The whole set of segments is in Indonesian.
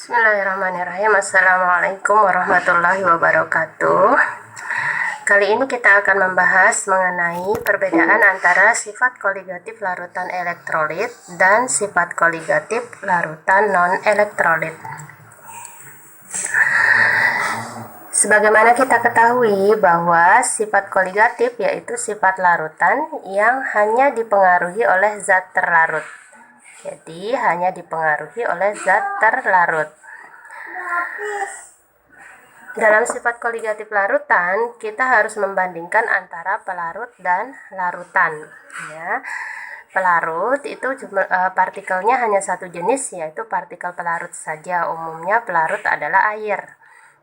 Bismillahirrahmanirrahim. Assalamualaikum warahmatullahi wabarakatuh. Kali ini kita akan membahas mengenai perbedaan antara sifat koligatif larutan elektrolit dan sifat koligatif larutan non-elektrolit. Sebagaimana kita ketahui bahwa sifat koligatif yaitu sifat larutan yang hanya dipengaruhi oleh zat terlarut. Jadi hanya dipengaruhi oleh zat terlarut. Dalam sifat koligatif larutan, kita harus membandingkan antara pelarut dan larutan. Ya. Pelarut itu partikelnya hanya satu jenis, yaitu partikel pelarut saja. Umumnya pelarut adalah air.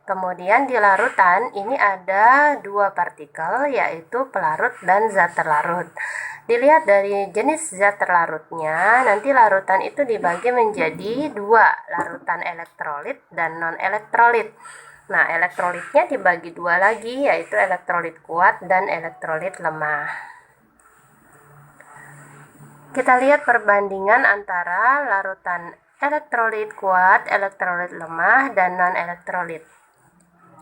Kemudian di larutan ini ada dua partikel, yaitu pelarut dan zat terlarut. Dilihat dari jenis zat terlarutnya, nanti larutan itu dibagi menjadi dua, larutan elektrolit dan non-elektrolit. Nah, elektrolitnya dibagi dua lagi, yaitu elektrolit kuat dan elektrolit lemah. Kita lihat perbandingan antara larutan elektrolit kuat, elektrolit lemah, dan non-elektrolit.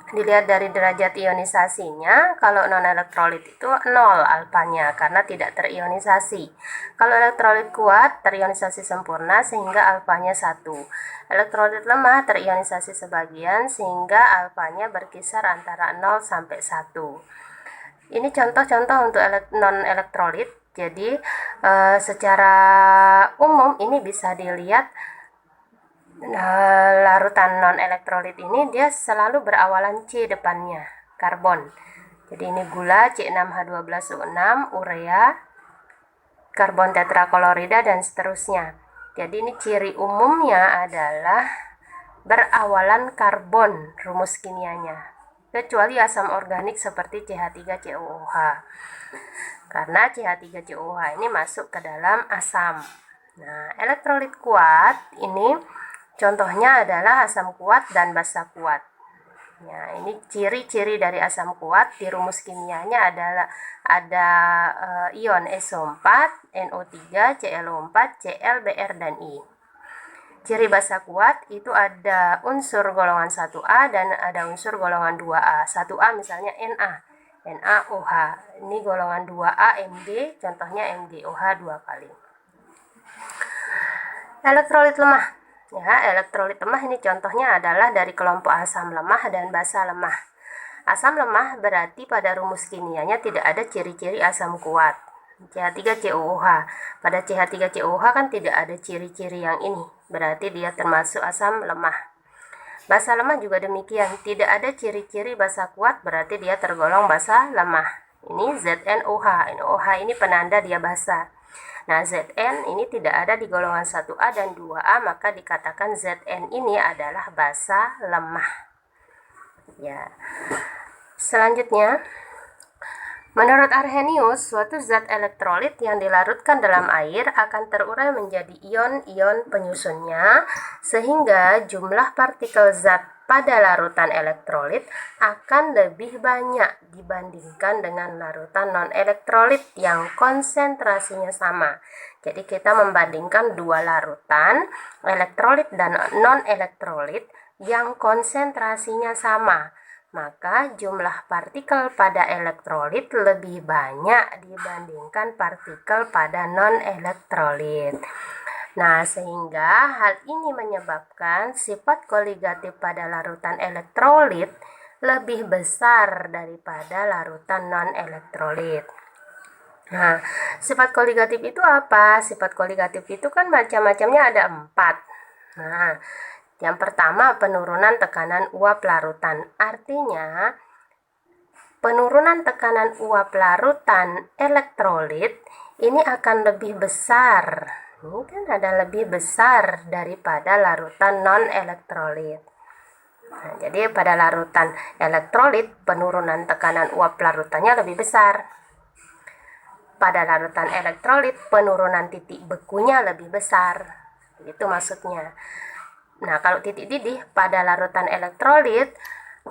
Dilihat dari derajat ionisasinya, kalau non-elektrolit itu 0 alfanya karena tidak terionisasi. Kalau elektrolit kuat terionisasi sempurna sehingga alfanya 1. Elektrolit lemah terionisasi sebagian sehingga alfanya berkisar antara 0 sampai 1. Ini contoh-contoh untuk non-elektrolit. Jadi secara umum ini bisa dilihat larutan non-elektrolit ini dia selalu berawalan C depannya, karbon. Jadi ini gula C6H12O6, urea, karbon tetraklorida, dan seterusnya. Jadi ini ciri umumnya adalah berawalan karbon rumus kimianya, kecuali asam organik seperti CH3COOH. Karena CH3COOH ini masuk ke dalam asam. Nah, elektrolit kuat ini contohnya adalah asam kuat dan basa kuat. Ya, ini ciri-ciri dari asam kuat di rumus kimianya adalah ada ion SO4, NO3, ClO4, Cl, Br, dan I. Ciri basa kuat itu ada unsur golongan 1A dan ada unsur golongan 2A. 1A misalnya Na, NaOH. Ini golongan 2A Mg, contohnya MgOH 2 kali. Elektrolit lemah. Ya, elektrolit lemah ini contohnya adalah dari kelompok asam lemah dan basa lemah. Asam lemah berarti pada rumus kimianya tidak ada ciri-ciri asam kuat. CH3COOH. Pada CH3COOH kan tidak ada ciri-ciri yang ini. Berarti dia termasuk asam lemah. Basa lemah juga demikian. Tidak ada ciri-ciri basa kuat, berarti dia tergolong basa lemah. Ini ZnOH. NOH ini penanda dia basa. Nah, Zn ini tidak ada di golongan 1A dan 2A, maka dikatakan Zn ini adalah basa lemah. Ya. Selanjutnya, menurut Arrhenius, suatu zat elektrolit yang dilarutkan dalam air akan terurai menjadi ion-ion penyusunnya, sehingga jumlah partikel zat pada larutan elektrolit akan lebih banyak dibandingkan dengan larutan non-elektrolit yang konsentrasinya sama. Jadi kita membandingkan dua larutan, elektrolit dan non-elektrolit yang konsentrasinya sama. Maka jumlah partikel pada elektrolit lebih banyak dibandingkan partikel pada non-elektrolit. Nah, sehingga hal ini menyebabkan sifat koligatif pada larutan elektrolit lebih besar daripada larutan non-elektrolit. Nah, sifat koligatif itu apa? Sifat koligatif itu kan macam-macamnya ada 4. Nah, yang pertama penurunan tekanan uap larutan. Artinya, penurunan tekanan uap larutan elektrolit ini akan lebih besar. Ini kan ada lebih besar daripada larutan non-elektrolit. Nah, jadi pada larutan elektrolit penurunan tekanan uap larutannya lebih besar. Pada larutan elektrolit penurunan titik bekunya lebih besar. Itu maksudnya. Nah, kalau titik didih pada larutan elektrolit,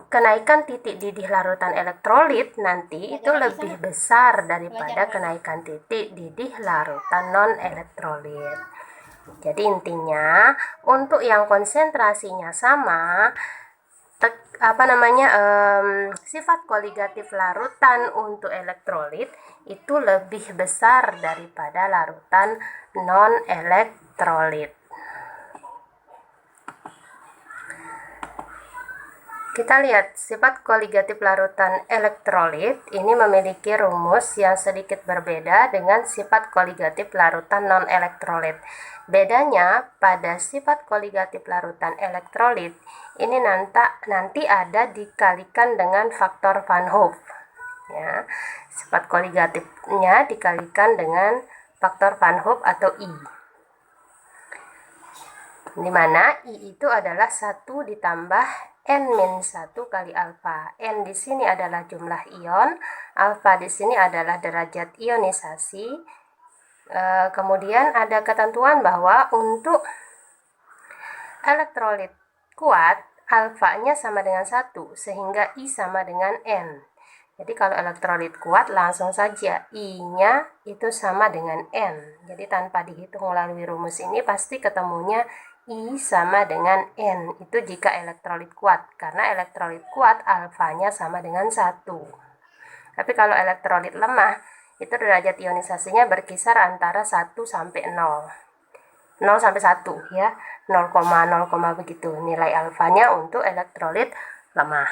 kenaikan titik didih larutan elektrolit nanti itu lebih besar daripada kenaikan titik didih larutan non-elektrolit. Jadi intinya untuk yang konsentrasinya sama, sifat koligatif larutan untuk elektrolit itu lebih besar daripada larutan non elektrolit. Kita lihat sifat koligatif larutan elektrolit ini memiliki rumus yang sedikit berbeda dengan sifat koligatif larutan non-elektrolit. Bedanya pada sifat koligatif larutan elektrolit ini nanti ada dikalikan dengan faktor Van Hoff. Ya, sifat koligatifnya dikalikan dengan faktor Van Hoff atau I. Di mana I itu adalah 1 ditambah N-1 kali alfa. N di sini adalah jumlah ion, alfa di sini adalah derajat ionisasi. Kemudian ada ketentuan bahwa untuk elektrolit kuat, alfanya sama dengan 1, sehingga I sama dengan N. Jadi kalau elektrolit kuat langsung saja I-nya itu sama dengan N. Jadi tanpa dihitung melalui rumus ini pasti ketemunya I sama dengan N. Itu jika elektrolit kuat. Karena elektrolit kuat alfanya sama dengan 1. Tapi kalau elektrolit lemah itu derajat ionisasinya berkisar antara 1 sampai 0. 0 sampai 1 ya. 0, begitu nilai alfanya untuk elektrolit lemah.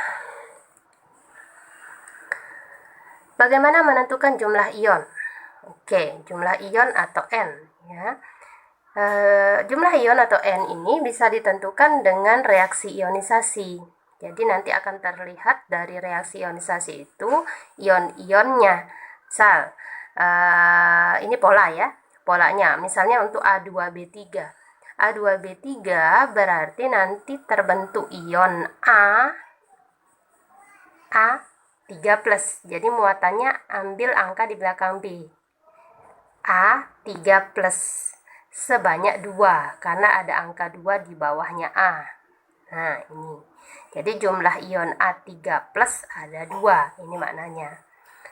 Bagaimana menentukan jumlah ion? Oke, jumlah ion atau N ya. Jumlah ion atau N ini bisa ditentukan dengan reaksi ionisasi. Jadi nanti akan terlihat dari reaksi ionisasi itu ion-ionnya. Misal ini pola ya, polanya. Misalnya untuk A2B3. A2B3 berarti nanti terbentuk ion A3+. Jadi muatannya ambil angka di belakang B. A3+. Sebanyak 2 karena ada angka 2 di bawahnya A. Nah ini, jadi jumlah ion A3+ ada 2, ini maknanya.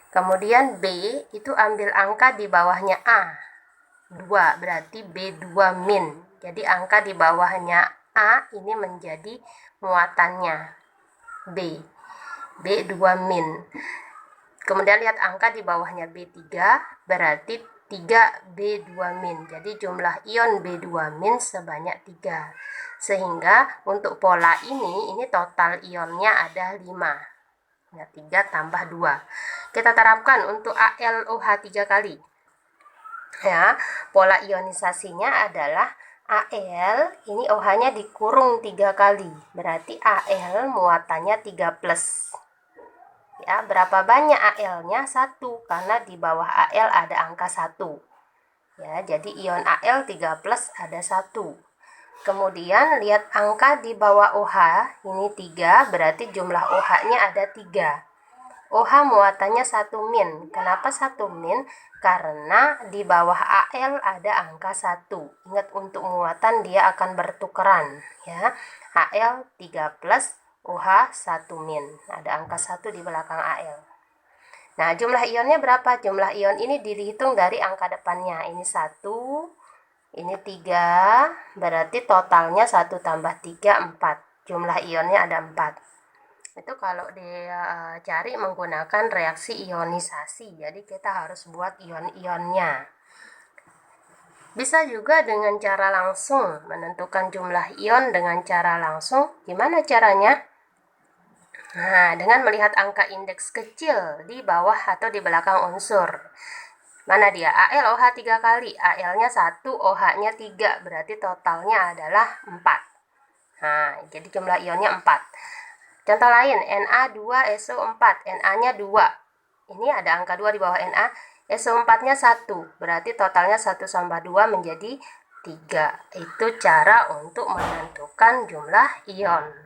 Kemudian B itu ambil angka di bawahnya A 2, berarti B2-. Jadi angka di bawahnya A ini menjadi muatannya B, B2-. Kemudian lihat angka di bawahnya B3 berarti 3B2-. Jadi jumlah ion B2- sebanyak 3. Sehingga untuk pola ini total ionnya ada 5. Ya, 3 tambah 2. Kita terapkan untuk AlOH 3 kali. Ya, pola ionisasinya adalah Al, ini OH-nya dikurung 3 kali. Berarti Al muatannya 3+. Ya, berapa banyak Al-nya? 1, karena di bawah Al ada angka 1. Ya, jadi ion Al 3+ ada 1. Kemudian lihat angka di bawah OH, ini 3, berarti jumlah OH-nya ada 3. OH muatannya 1-. Kenapa 1-? Karena di bawah Al ada angka 1. Ingat, untuk muatan dia akan bertukeran ya. Al 3+, OH 1-. Ada angka 1 di belakang Al. Nah, jumlah ionnya berapa? Jumlah ion ini dihitung dari angka depannya. Ini 1, ini 3, berarti totalnya 1 tambah 3, 4. Jumlah ionnya ada 4. Itu kalau dicari menggunakan reaksi ionisasi. Jadi kita harus buat ion-ionnya. Bisa juga dengan cara langsung menentukan jumlah ion dengan cara langsung. Gimana caranya? Nah, dengan melihat angka indeks kecil di bawah atau di belakang unsur. Mana dia? AlOH 3 kali. Al-nya 1, OH-nya 3. Berarti totalnya adalah 4. Nah, jadi jumlah ionnya 4. Contoh lain, Na2SO4. Na-nya 2. Ini ada angka 2 di bawah Na. SO4-nya 1. Berarti totalnya 1 tambah 2 menjadi 3. Itu cara untuk menentukan jumlah ion.